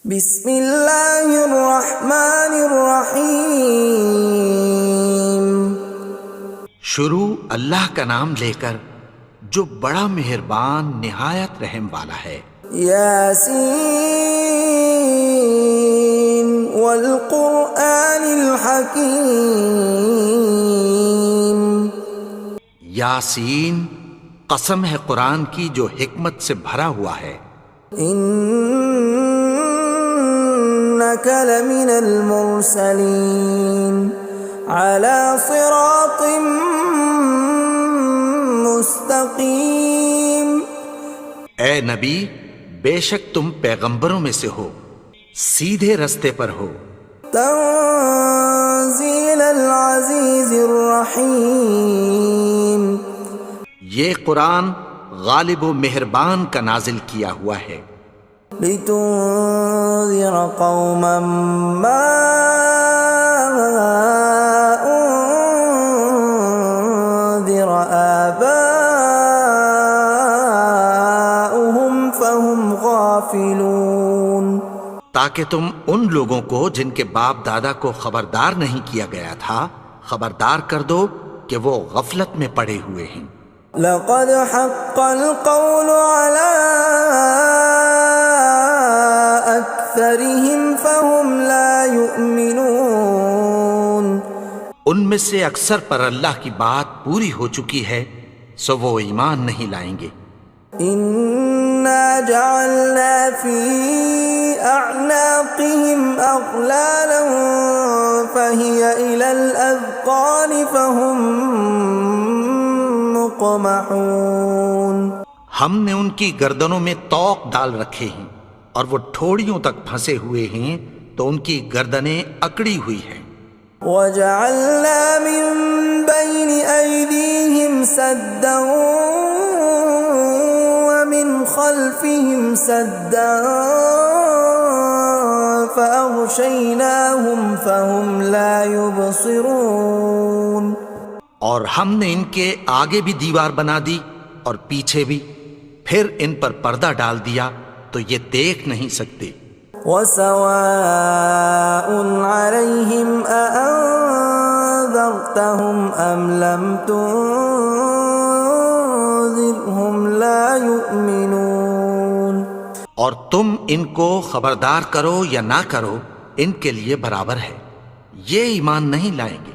بسم اللہ الرحمن الرحیم۔ شروع اللہ کا نام لے کر جو بڑا مہربان نہایت رحم والا ہے۔ یاسین والقرآن الحکیم۔ یاسین، قسم ہے قرآن کی جو حکمت سے بھرا ہوا ہے۔ انک لمن المرسلین علی صراط مستقیم۔ اے نبی، بے شک تم پیغمبروں میں سے ہو، سیدھے رستے پر ہو۔ تنزیل العزیز الرحیم۔ یہ قرآن غالب و مہربان کا نازل کیا ہوا ہے۔ لتنذر قوما ما انذر آباؤهم فهم غافلون۔ تاکہ تم ان لوگوں کو جن کے باپ دادا کو خبردار نہیں کیا گیا تھا خبردار کر دو کہ وہ غفلت میں پڑے ہوئے ہیں۔ لقد حق القول على أكثرهم فهم لا يؤمنون۔ ان میں سے اکثر پر اللہ کی بات پوری ہو چکی ہے سو وہ ایمان نہیں لائیں گے۔ إنا جعلنا في أعناقهم أغلالا فهي إلى الأذقان فهم مقمحون۔ ہم نے ان کی گردنوں میں طوق ڈال رکھے ہیں اور وہ ٹھوڑیوں تک پھنسے ہوئے ہیں تو ان کی گردنیں اکڑی ہوئی ہیں۔ وَجَعَلْنَا مِن بَيْنِ أَيْدِيهِمْ سَدًّا وَمِنْ خَلْفِهِمْ سَدًّا فَأَغْشَيْنَاهُمْ فَهُمْ لَا يُبْصِرُونَ۔ اور ہم نے ان کے آگے بھی دیوار بنا دی اور پیچھے بھی، پھر ان پر پردہ ڈال دیا تو یہ دیکھ نہیں سکتے۔ وَسَوَاءٌ عَلَيْهِمْ أَأَنذَرْتَهُمْ أَمْ لَمْ تُنذِرْهُمْ لَا يُؤْمِنُونَ۔ اور تم ان کو خبردار کرو یا نہ کرو ان کے لیے برابر ہے، یہ ایمان نہیں لائیں گے۔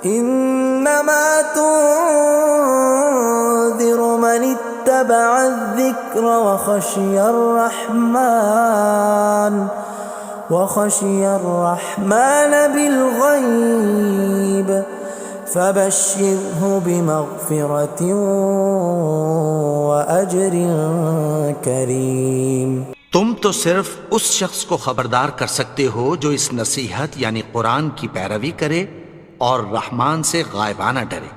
انما تنذر من اتبع الذکر وخشی الرحمن بالغیب فبشرہ بمغفرۃ واجر کریم۔ تم تو صرف اس شخص کو خبردار کر سکتے ہو جو اس نصیحت یعنی قرآن کی پیروی کرے اور رحمان سے غائبانہ ڈرے،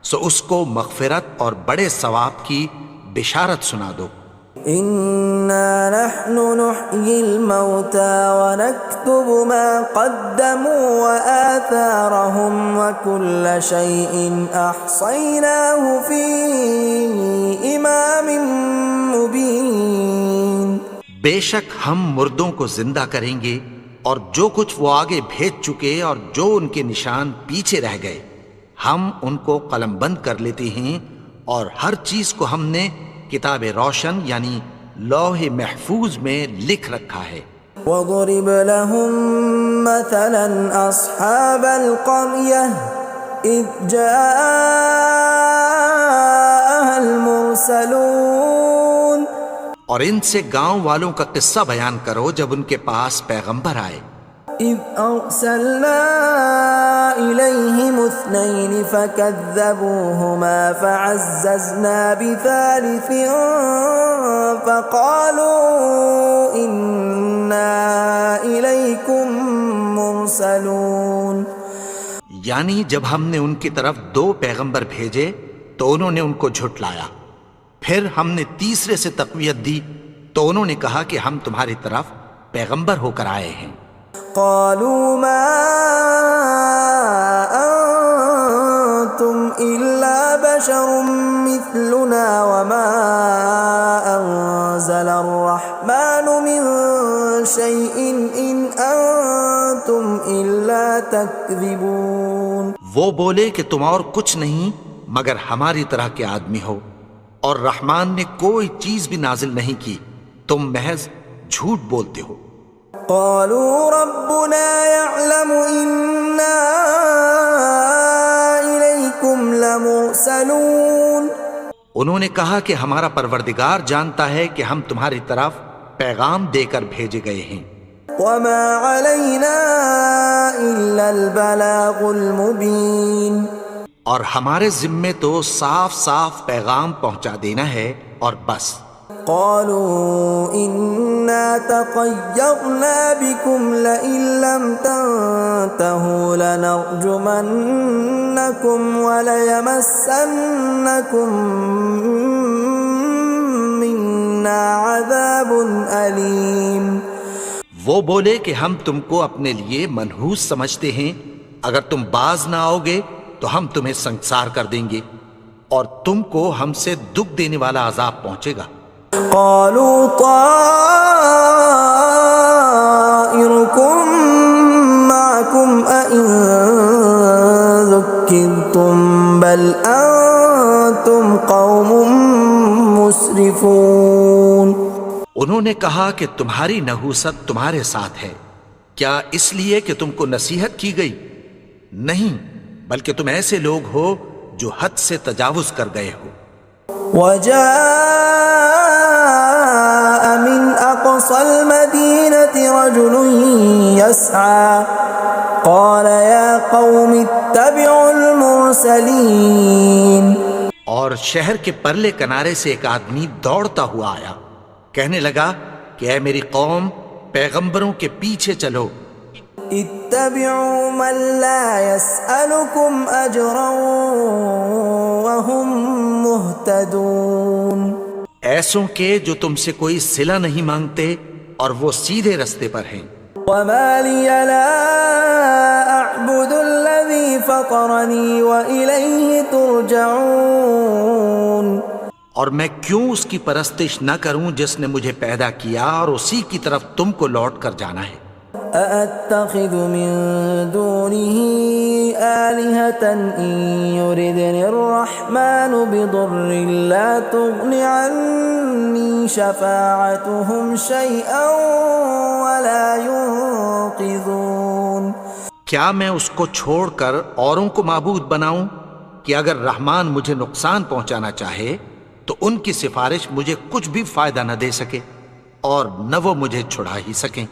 سو اس کو مغفرت اور بڑے ثواب کی بشارت سنا دو۔ اِنَّا نَحْنُ نُحْيِي الْمَوْتَى وَنَكْتُبُ مَا قَدَّمُوا وَآثَارَهُمْ وَكُلَّ شَيْءٍ أَحْصَيْنَاهُ فِي إِمَامٍ مُبِينٍ۔ بے شک ہم مردوں کو زندہ کریں گے اور جو کچھ وہ آگے بھیج چکے اور جو ان کے نشان پیچھے رہ گئے ہم ان کو قلم بند کر لیتے ہیں، اور ہر چیز کو ہم نے کتاب روشن یعنی لوح محفوظ میں لکھ رکھا ہے۔ وَضُرِبْ لَهُم مَّثَلًا أَصْحَابَ الْقَرْيَةِ إِذْ جَاءَهَا الْمُرْسَلُونَ۔ اور ان سے گاؤں والوں کا قصہ بیان کرو جب ان کے پاس پیغمبر آئے۔ إِذْ أَرْسَلْنَا إِلَيْهِمُ اثْنَيْنِ فَكَذَّبُوهُمَا فَعَزَّزْنَا بِثَالِثٍ فَقَالُوا إِنَّا إِلَيْكُمْ مُرْسَلُونَ۔ یعنی جب ہم نے ان کی طرف دو پیغمبر بھیجے تو انہوں نے ان کو جھٹلایا، پھر ہم نے تیسرے سے تقویت دی تو انہوں نے کہا کہ ہم تمہاری طرف پیغمبر ہو کر آئے ہیں۔ قالوا ما أنتم إلا بشر مثلنا وما أنزل الرحمن من شيء إن أنتم إلا تكذبون. وہ بولے کہ تم اور کچھ نہیں مگر ہماری طرح کے آدمی ہو، اور رحمان نے کوئی چیز بھی نازل نہیں کی، تم محض جھوٹ بولتے ہو. قالوا ربنا يعلم إنا إليكم لمرسلون. انہوں نے کہا کہ ہمارا پروردگار جانتا ہے کہ ہم تمہاری طرف پیغام دے کر بھیجے گئے ہیں. وما علينا إلا البلاغ المبين. اور ہمارے ذمے تو صاف صاف پیغام پہنچا دینا ہے اور بس. قالوا إنا تطيرنا بكم لئن لم تنتهوا لنرجمنكم وليمسنكم منا عذاب أليم. وہ بولے کہ ہم تم کو اپنے لیے منحوس سمجھتے ہیں، اگر تم باز نہ آؤ گے تو ہم تمہیں سنسار کر دیں گے اور تم کو ہم سے دکھ دینے والا عذاب پہنچے گا. قالوا طائركم معكم أئن ذكرتم بل أنتم قوم مسرفون. انہوں نے کہا کہ تمہاری نحوست تمہارے ساتھ ہے، کیا اس لیے کہ تم کو نصیحت کی گئی؟ نہیں، بلکہ تم ایسے لوگ ہو جو حد سے تجاوز کر گئے ہو. وجاء من أقصى المدينة رجل يسعى قال يا قوم اتبعوا المرسلين. اور شہر کے پرلے کنارے سے ایک آدمی دوڑتا ہوا آیا، کہنے لگا کہ اے میری قوم، پیغمبروں کے پیچھے چلو. اتبعوا من لا يسألكم أجرا وهم مهتدون. ایسوں کے جو تم سے کوئی صلہ نہیں مانگتے اور وہ سیدھے رستے پر ہیں. وما لي لا أعبد الذي فطرني وإليه ترجعون. اور میں کیوں اس کی پرستش نہ کروں جس نے مجھے پیدا کیا اور اسی کی طرف تم کو لوٹ کر جانا ہے. أأتخذ من دونه آلهة إن يردني الرحمن بضر لا تغن عني شفاعتهم شيئا ولا ينقذون. کیا میں اس کو چھوڑ کر اوروں کو معبود بناؤں کہ اگر رحمان مجھے نقصان پہنچانا چاہے تو ان کی سفارش مجھے کچھ بھی فائدہ نہ دے سکے اور نہ وہ مجھے چھڑا ہی سکیں.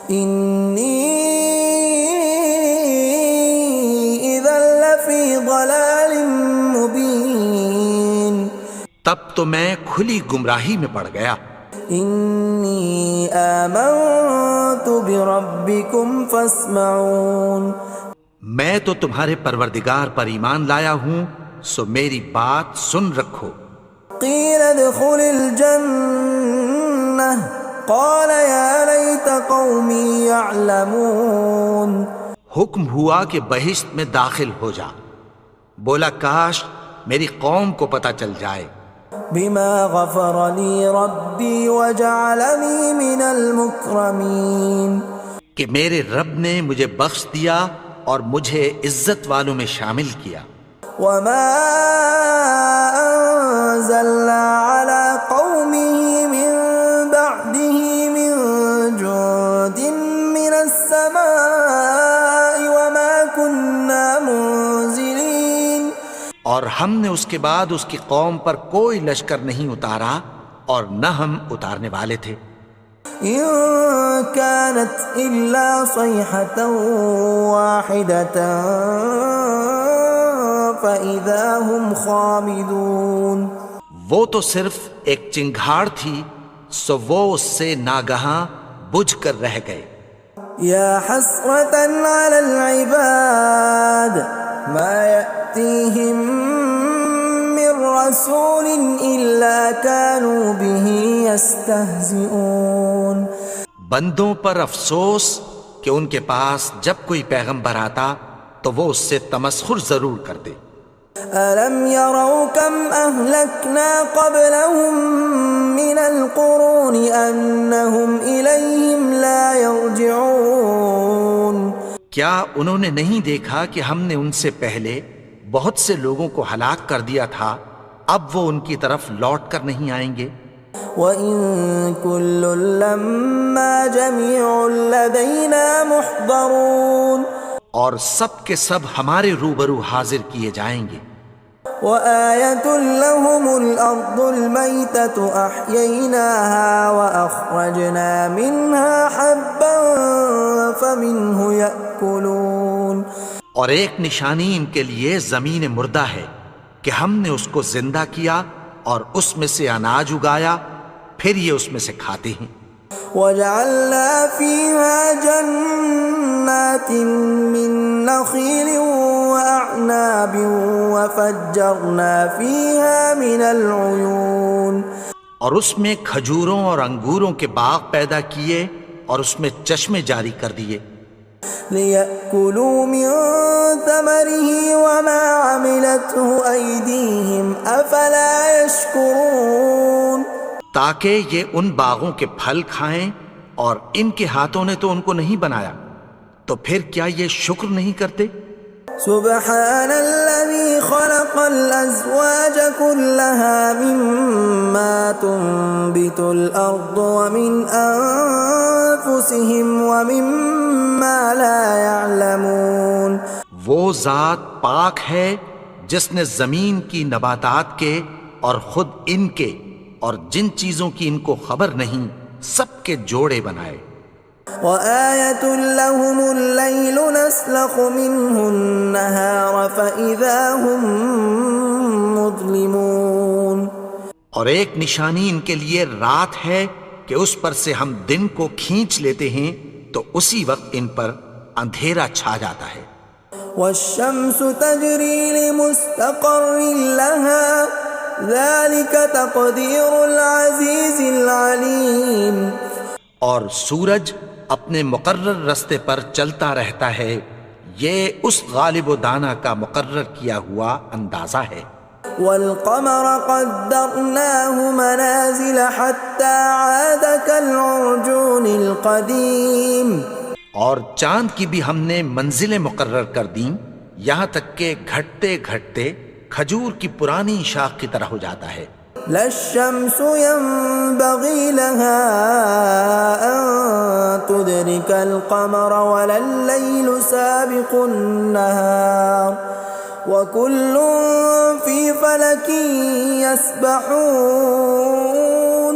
إني إذا لفي ضلال مبين. تب تو میں کھلی گمراہی میں پڑ گیا. إني آمنت بربكم فاسمعون. میں تو تمہارے پروردگار پر ایمان لایا ہوں، سو میری بات سن رکھو. قيل ادخل الجنة قال يا ليت قومي يعلمون. حکم ہوا کہ بہشت میں داخل ہو جا. بولا کاش میری قوم کو پتہ چل جائے. بما غفر لي ربي وجعلني من المكرمين. کہ میرے رب نے مجھے بخش دیا اور مجھے عزت والوں میں شامل کیا. وما أنزلنا على قومه من بعده من جند من السماء وما كنا منزلين. اور ہم نے اس کے بعد اس کی قوم پر کوئی لشکر نہیں اتارا اور نہ ہم اتارنے والے تھے. إن كانت إلا صيحة واحدة فإذا هم خامدون. وہ تو صرف ایک چنگھاڑ تھی، سو وہ اس سے ناگہاں بجھ کر رہ گئے. يا حسرة على العباد ما يأتيهم من رسول إلا كانوا به يستهزئون. بندوں پر افسوس کہ ان کے پاس جب کوئی پیغمبر آتا تو وہ اس سے تمسخر ضرور کرتے. ألم يروا كم أهلكنا قبلهم من القرون أنهم إليهم لا يرجعون کیا انہوں نے نہیں دیکھا کہ ہم نے ان سے پہلے بہت سے لوگوں کو ہلاک کر دیا تھا، اب وہ ان کی طرف لوٹ کر نہیں آئیں گے؟ وَإِن كُلٌّ لَّمَّا جَمِيعٌ لَّدَيْنَا مُحْضَرُونَ اور سب کے سب ہمارے روبرو حاضر کیے جائیں گے۔ وَآيَةٌ لَّهُمُ الْأَرْضُ الْمَيْتَةُ أَحْيَيْنَاهَا وَأَخْرَجْنَا مِنْهَا حَبًّا فَمِنْهُ يَأْكُلُونَ اور ایک نشانی ان کے لیے زمین مردہ ہے کہ ہم نے اس کو زندہ کیا اور اس میں سے اناج اگایا، پھر یہ اس میں سے کھاتے ہیں۔ وَجَعَلْنَا فِيهَا جَنَّاتٍ مِّن نَّخِيلٍ وَأَعْنَابٍ وَفَجَّرْنَا فِيهَا مِنَ الْعُيُونِ اور اس میں کھجوروں اور انگوروں کے باغ پیدا کیے اور اس میں چشمے جاری کر دیے، لِيَأْكُلُوا مِن ثَمَرِهِ وَمَا عَمِلَتْهُ أَيْدِيهِمْ أَفَلَا يَشْكُرُونَ تاکہ یہ ان باغوں کے پھل کھائیں، اور ان کے ہاتھوں نے تو ان کو نہیں بنایا، تو پھر کیا یہ شکر نہیں کرتے؟ سبحان الذي خلق الأزواج كلها مما تنبت الأرض ومن أنفسهم ومما لا يعلمون وہ ذات پاک ہے جس نے زمین کی نباتات کے اور خود ان کے اور جن چیزوں کی ان کو خبر نہیں سب کے جوڑے بنائے۔ وَآيَةٌ لَّهُمُ اللَّيْلُ نَسْلَخُ مِنْهُ النَّهَارَ فَإِذَا هُمْ مُظْلِمُونَ اور ایک نشانی ان کے لیے رات ہے کہ اس پر سے ہم دن کو کھینچ لیتے ہیں تو اسی وقت ان پر اندھیرا چھا جاتا ہے۔ وَالشَّمْسُ تَجْرِي لِمُسْتَقَرٍّ لَّهَا ذَلِكَ تَقْدِيرُ الْعَزِيزِ الْعَلِيمِ اور سورج اپنے مقرر رستے پر چلتا رہتا ہے، یہ اس غالب و دانا کا مقرر کیا ہوا اندازہ ہے۔ وَالْقَمَرَ قَدَّرْنَاهُ مَنَازِلَ حَتَّى عَادَ كَالْعُرْجُونِ الْقَدِيمِ اور چاند کی بھی ہم نے منزلیں مقرر کر دیں، یہاں تک کہ گھٹتے گھٹتے کھجور کی پرانی شاخ کی طرح ہو جاتا ہے۔ لا الشمس ينبغي لها أن تدرك القمر ولا الليل سابق النهار وكل في فلك يسبحون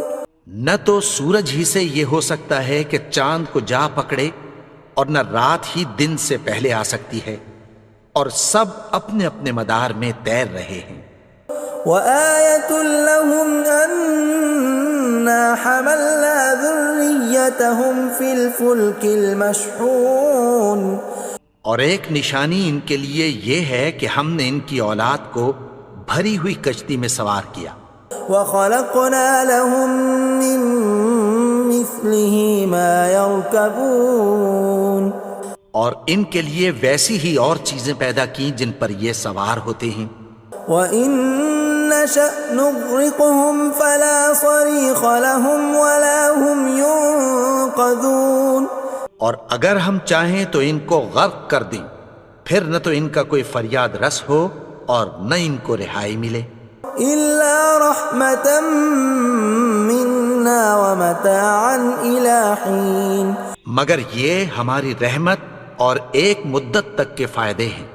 نہ تو سورج ہی سے یہ ہو سکتا ہے کہ چاند کو جا پکڑے، اور نہ رات ہی دن سے پہلے آ سکتی ہے، اور سب اپنے اپنے مدار میں تیر رہے ہیں۔ وَآيَةٌ لَّهُمْ أَنَّا حَمَلْنَا ذُرِّيَّتَهُمْ فِي الْفُلْكِ الْمَشْحُونِ اور ایک نشانی ان کے لیے یہ ہے کہ ہم نے ان کی اولاد کو بھری ہوئی کشتی میں سوار کیا۔ وَخَلَقْنَا لَهُم مِّن مِّثْلِهِ مَا يَرْكَبُونَ اور ان کے لیے ویسی ہی اور چیزیں پیدا کی جن پر یہ سوار ہوتے ہیں۔ وَإِن نَّشَأْ نُغْرِقْهُمْ فَلَا صَرِيخَ لَهُمْ وَلَا هُمْ يُنقَذُونَ اور اگر ہم چاہیں تو ان کو غرق کر دیں، پھر نہ تو ان کا کوئی فریاد رس ہو اور نہ ان کو رہائی ملے۔ إِلَّا رَحْمَةً مِّنَّا وَمَتَاعًا إِلَىٰ حِينٍ مگر یہ ہماری رحمت اور ایک مدت تک کے فائدے ہیں۔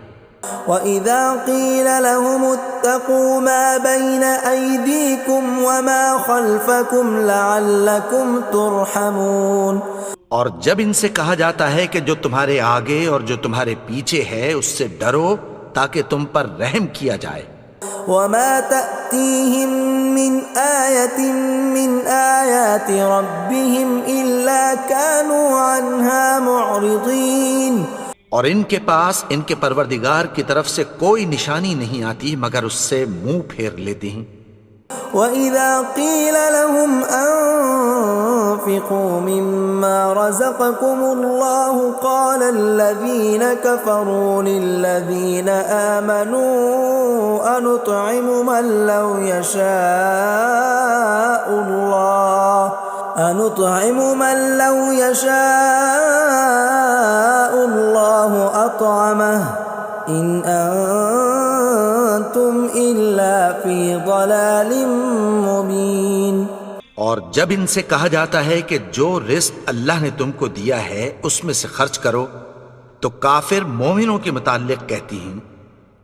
وَإِذَا قِيلَ لَهُمُ اتَّقُوا مَا بَيْنَ أَيْدِيكُمْ وَمَا خَلْفَكُمْ لَعَلَّكُمْ تُرْحَمُونَ اور جب ان سے کہا جاتا ہے کہ جو تمہارے آگے اور جو تمہارے پیچھے ہے اس سے ڈرو تاکہ تم پر رحم کیا جائے۔ وَمَا تَأْتِيهِم مِّنْ آيَةٍ مِّنْ آيَاتِ رَبِّهِمْ إِلَّا كَانُوا عَنْهَا مُعْرِضِينَ اور ان کے پاس ان کے پروردگار کی طرف سے کوئی نشانی نہیں آتی مگر اس سے منہ پھیر لیتے ہیں۔ وَإِذَا قِيلَ لَهُمْ وأنفقوا مما رزقكم الله قال الذين كفروا للذين آمنوا أنطعم من لو يشاء الله أطعمه إن أنتم إلا في ضلال مبين۔ اور جب ان سے کہا جاتا ہے کہ جو رزق اللہ نے تم کو دیا ہے اس میں سے خرچ کرو، تو کافر مومنوں کے متعلق کہتی ہیں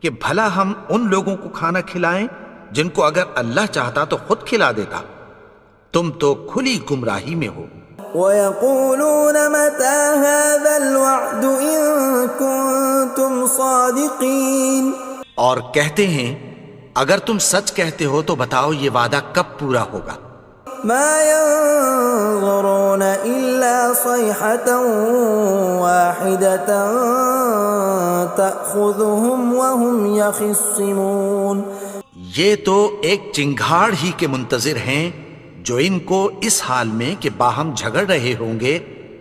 کہ بھلا ہم ان لوگوں کو کھانا کھلائیں جن کو اگر اللہ چاہتا تو خود کھلا دیتا، تم تو کھلی گمراہی میں ہو۔ وَيَقُولُونَ مَتَى هَذَا الْوَعْدُ إِن كُنتُمْ صَادِقِينَ، اور کہتے ہیں اگر تم سچ کہتے ہو تو بتاؤ یہ وعدہ کب پورا ہوگا۔ مَا يَنظُرُونَ إِلَّا صَيْحَةً وَاحِدَةً تَأْخُذُهُمْ وَهُمْ يَخِصِّمُونَ، یہ تو ایک چنگھاڑ ہی کے منتظر ہیں جو ان کو اس حال میں کہ باہم جھگڑ رہے ہوں گے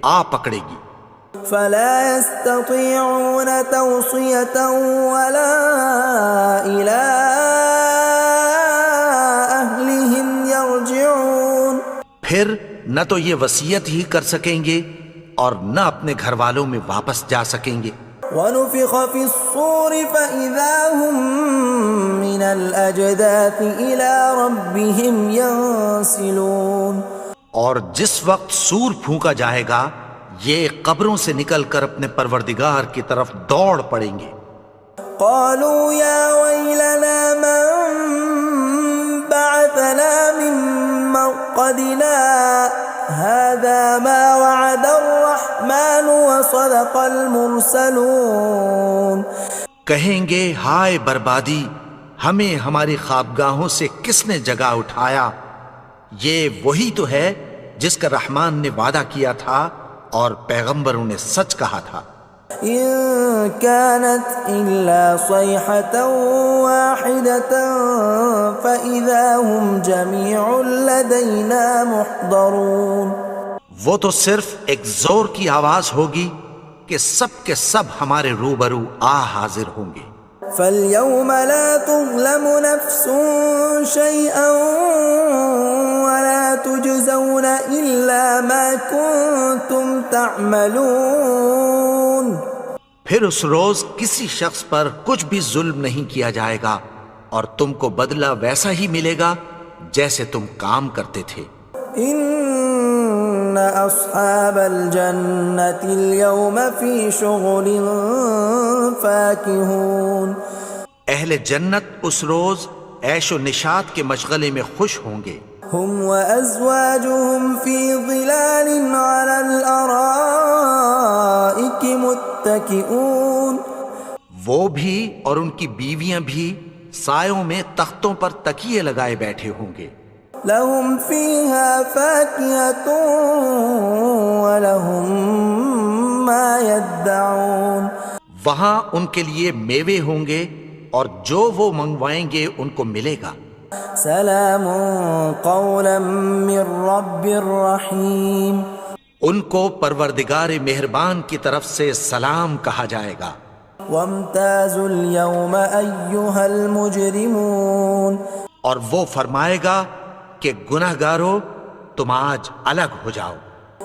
آ پکڑے گی۔ فَلَا يَسْتَطِيعُونَ تَوْصِيَةً وَلَا إِلَىٰ أَهْلِهِمْ يَرْجِعُونَ، پھر نہ تو یہ وصیت ہی کر سکیں گے اور نہ اپنے گھر والوں میں واپس جا سکیں گے۔ وَنُفِخَ فِي الصُّورِ فَإِذَا هُم مِّنَ الْأَجْدَاثِ إِلَىٰ رَبِّهِمْ يَنسِلُونَ، اور جس وقت سور پھونکا جائے گا یہ قبروں سے نکل کر اپنے پروردگار کی طرف دوڑ پڑیں گے۔ قالوا يا ويلنا من بعثنا من مرقدنا هذا ما وعد الرحمن وصدق المرسلون، کہیں گے ہائے بربادی، ہمیں ہماری خوابگاہوں سے کس نے جگا اٹھایا، یہ وہی تو ہے جس کا رحمان نے وعدہ کیا تھا اور پیغمبروں نے سچ کہا تھا۔ إن كانت إلا صيحة واحدة فإذا هم جميع لدينا محضرون، وہ تو صرف ایک زور کی آواز ہوگی کہ سب کے سب ہمارے روبرو آ حاضر ہوں گے۔ فاليوم لا تظلم نفس شيئا ولا تجزون إلا ما كنتم تعملون، پھر اس روز کسی شخص پر کچھ بھی ظلم نہیں کیا جائے گا اور تم کو بدلہ ویسا ہی ملے گا جیسے تم کام کرتے تھے۔ ان اصحاب الجنة اليوم في شغل فاكهون، اہل جنت اس روز عیش و نشاط کے مشغلے میں خوش ہوں گے۔ هم وازواجهم في ظلال على الارائك متكئون، وہ بھی اور ان کی بیویاں بھی سایوں میں تختوں پر تکیے لگائے بیٹھے ہوں گے۔ لهم فيها فاكهة ولهم ما يدعون، وہاں ان کے لیے میوے ہوں گے اور جو وہ منگوائیں گے ان کو ملے گا۔ سلام قولا من رب رحیم، ان کو پروردگار مہربان کی طرف سے سلام کہا جائے گا۔ وامتازوا اليوم ایھا المجرمون، اور وہ فرمائے گا کہ گنہگارو تم آج الگ ہو جاؤ۔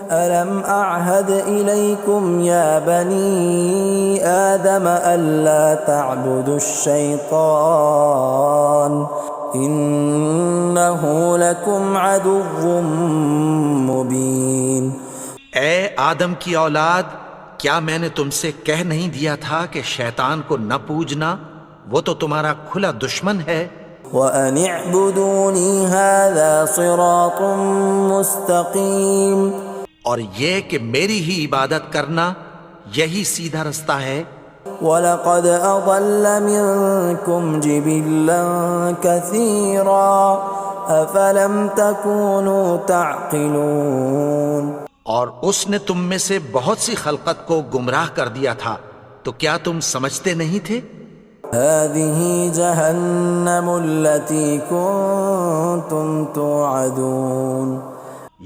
ألم أعهد إليكم يا بني آدم ألا تعبدوا الشيطان إنه لكم عدو مبين۔ اے آدم کی اولاد، کیا میں نے تم سے کہہ نہیں دیا تھا کہ شیطان کو نہ پوجنا، وہ تو تمہارا کھلا دشمن ہے۔ وَأَنِ اعْبُدُونِي هَذَا صِرَاطٌ مُسْتَقِيمٌ، اور یہ کہ میری ہی عبادت کرنا یہی سیدھا رستہ ہے۔ وَلَقَدْ أَضَلَّ مِنْكُمْ جِبِلًّا كَثِيرًا أَفَلَمْ تَكُونُوا تَعْقِلُونَ، اور اس نے تم میں سے بہت سی خلقت کو گمراہ کر دیا تھا، تو کیا تم سمجھتے نہیں تھے؟ هَذِهِ جَهَنَّمُ الَّتِي كُنْتُمْ تُوعَدُونَ،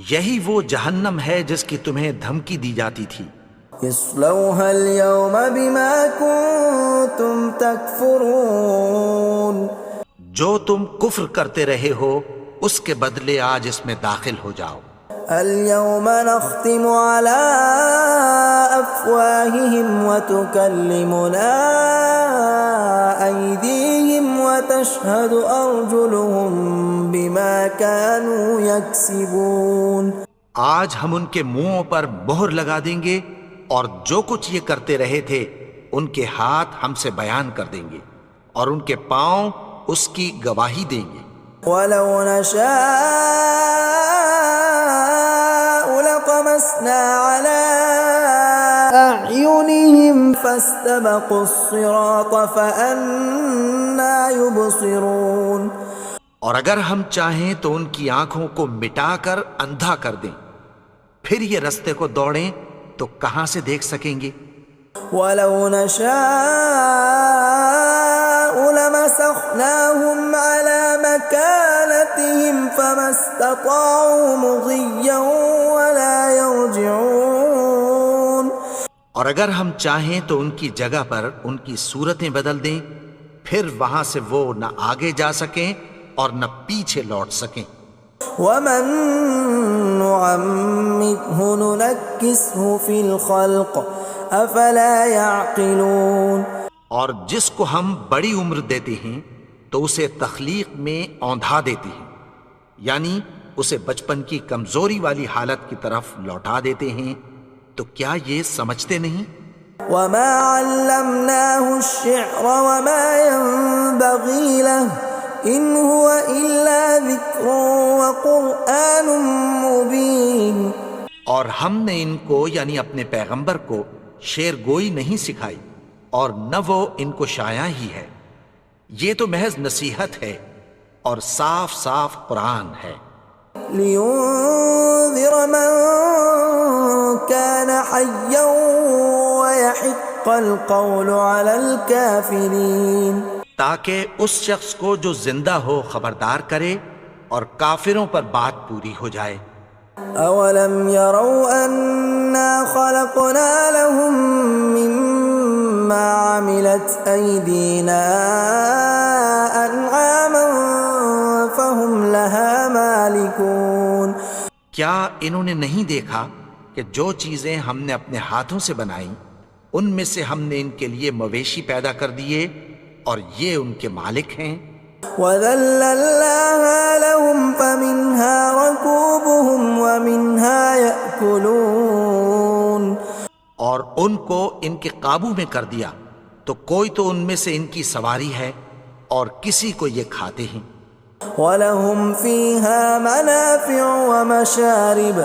یہی وہ جہنم ہے جس کی تمہیں دھمکی دی جاتی تھی. اصلوها اليوم بما كنتم تكفرون. جو تم کفر کرتے رہے ہو اس کے بدلے آج اس میں داخل ہو جاؤ. اليوم نختم على أفواههم وتكلمنا أيديهم وتشهد أرجلهم بما كانوا يكسبون. آج ہم ان کے منہوں پر مہر لگا دیں گے اور جو کچھ یہ کرتے رہے تھے ان کے ہاتھ ہم سے بیان کر دیں گے اور ان کے پاؤں اس کی گواہی دیں گے. ولو نشاء لطمسنا على أعينهم فاستبقوا الصراط فأنى يبصرون. اور اگر ہم چاہیں تو ان کی آنکھوں کو مٹا کر اندھا کر دیں، پھر یہ رستے کو دوڑیں تو کہاں سے دیکھ سکیں گے. ولو نشاء لمسخناهم على مكانتهم فما استطاعوا مضيا ولا يرجعون. اور اگر ہم چاہیں تو ان کی جگہ پر ان کی صورتیں بدل دیں، پھر وہاں سے وہ نہ آگے جا سکیں اور نہ پیچھے لوٹ سکیں. ومن نعمره ننكسه في الخلق افلا يعقلون. اور جس کو ہم بڑی عمر دیتے ہیں تو اسے تخلیق میں اوندھا دیتے ہیں، یعنی اسے بچپن کی کمزوری والی حالت کی طرف لوٹا دیتے ہیں. تو کیا یہ سمجھتے نہیں؟ وما علمناه الشعر وما ينبغي له ان هو الا ذکر وقرآن مبین. اور ہم نے ان کو یعنی اپنے پیغمبر کو شعر گوئی نہیں سکھائی اور نہ وہ ان کو شایع ہی ہے، یہ تو محض نصیحت ہے اور صاف صاف قرآن ہے. لینذر من كان حیا ويحق القول على الكافرین. تاکہ اس شخص کو جو زندہ ہو خبردار کرے اور کافروں پر بات پوری ہو جائے. اولم يروا انا خلقنا لهم مما عملت ايدينا انعاما فهم لها مالكون. کیا انہوں نے نہیں دیکھا کہ جو چیزیں ہم نے اپنے ہاتھوں سے بنائیں ان میں سے ہم نے ان کے لیے مویشی پیدا کر دیے اور یہ ان کے مالک ہیں. وَذَلَّلْنَاهَا لَهُمْ فَمِنْهَا رَكُوبُهُمْ وَمِنْهَا يَأْكُلُونَ. اور ان کو ان کے قابو میں کر دیا تو کوئی تو ان میں سے ان کی سواری ہے اور کسی کو یہ کھاتے ہیں. وَلَهُمْ فِيهَا مَنَافِعُ وَمَشَارِبُ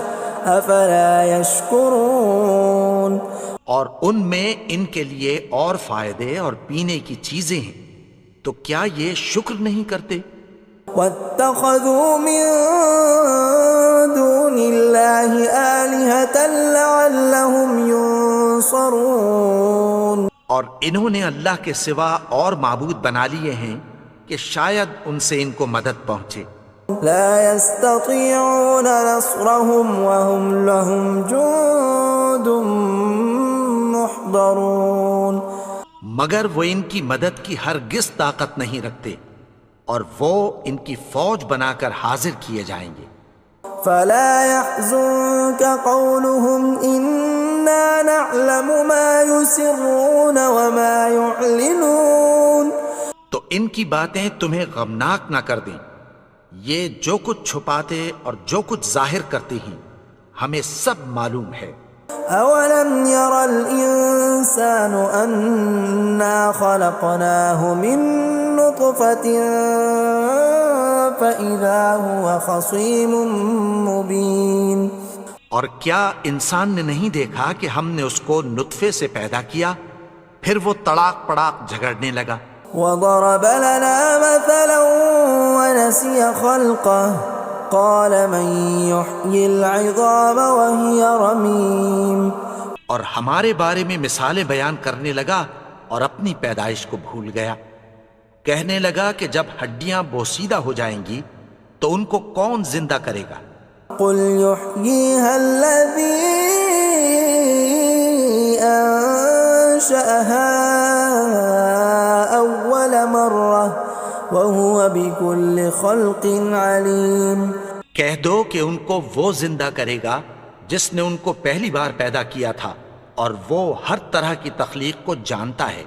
أَفَلَا يَشْكُرُونَ. اور ان میں ان کے لیے اور فائدے اور پینے کی چیزیں ہیں، تو کیا یہ شکر نہیں کرتے؟ وَاتَّخَذُوا مِن دُونِ اللَّهِ آلِهَةً لَعَلَّهُمْ يُنصَرُونَ. اور انہوں نے اللہ کے سوا اور معبود بنا لیے ہیں کہ شاید ان سے ان کو مدد پہنچے. لا يستطيعون نصرهم وهم لهم جند محضرون. مگر وہ ان کی مدد کی ہرگز طاقت نہیں رکھتے اور وہ ان کی فوج بنا کر حاضر کیے جائیں گے. فلا يحزنك قولهم إنا نعلم ما يسرون وما يعلنون. تو ان کی باتیں تمہیں غمناک نہ کر دیں، یہ جو کچھ چھپاتے اور جو کچھ ظاہر کرتے ہیں ہمیں سب معلوم ہے. اولم ير الانسان انا خلقناه من نطفة فاذا هو خصيم مبين. اور کیا انسان نے نہیں دیکھا کہ ہم نے اس کو نطفے سے پیدا کیا پھر وہ تڑاک پڑاک جھگڑنے لگا. وضرب لنا مثلا ونسي خلقه قال من يحيي العظام وهي رميم. اور ہمارے بارے میں مثالیں بیان کرنے لگا اور اپنی پیدائش کو بھول گیا. کہنے لگا کہ جب ہڈیاں بوسیدہ ہو جائیں گی تو ان کو کون زندہ کرے گا قل يحييها الذي أنشأها أول مرة وهو بكل خلق عليم۔ کہہ دو کہ ان کو وہ زندہ کرے گا جس نے ان کو پہلی بار پیدا کیا تھا، اور وہ ہر طرح کی تخلیق کو جانتا ہے۔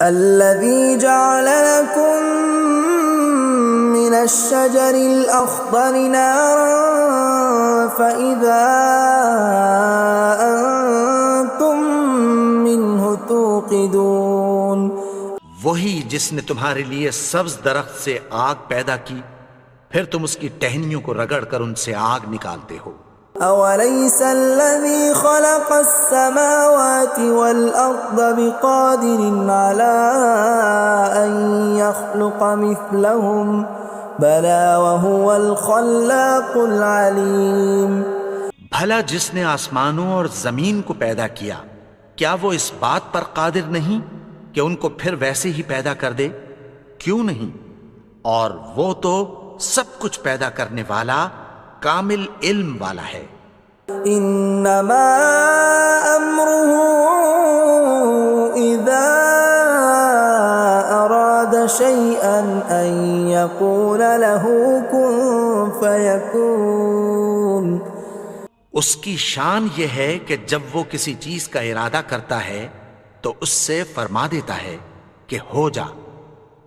الذي جعل لكم من الشجر الأخضر نارا فإذا أنتم منه توقدون، وہی جس نے تمہارے لیے سبز درخت سے آگ پیدا کی، پھر تم اس کی ٹہنیوں کو رگڑ کر ان سے آگ نکالتے ہو۔ أوليس الذي خلق السماوات والأرض بقادر على أن يخلق مثلهم بلى وهو الخلاق العليم۔ بھلا جس نے آسمانوں اور زمین کو پیدا کیا، کیا وہ اس بات پر قادر نہیں کہ ان کو پھر ویسے ہی پیدا کر دے؟ کیوں نہیں؟ اور وہ تو سب کچھ پیدا کرنے والا، کامل علم والا ہے۔ انما امره اذا اراد شيئا ان يقول له كن فيكون۔ اس کی شان یہ ہے کہ جب وہ کسی چیز کا ارادہ کرتا ہے تو اس سے فرما دیتا ہے کہ ہو جا،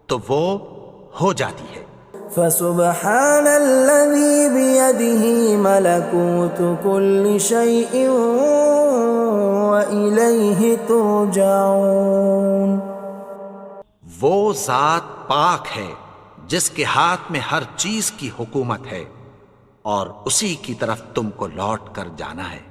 تو وہ ہو جاتی ہے۔ فسبحان الذي بيده ملكوت كل شيء وإليه ترجعون۔ وہ ذات پاک ہے جس کے ہاتھ میں ہر چیز کی حکومت ہے، اور اسی کی طرف تم کو لوٹ کر جانا ہے۔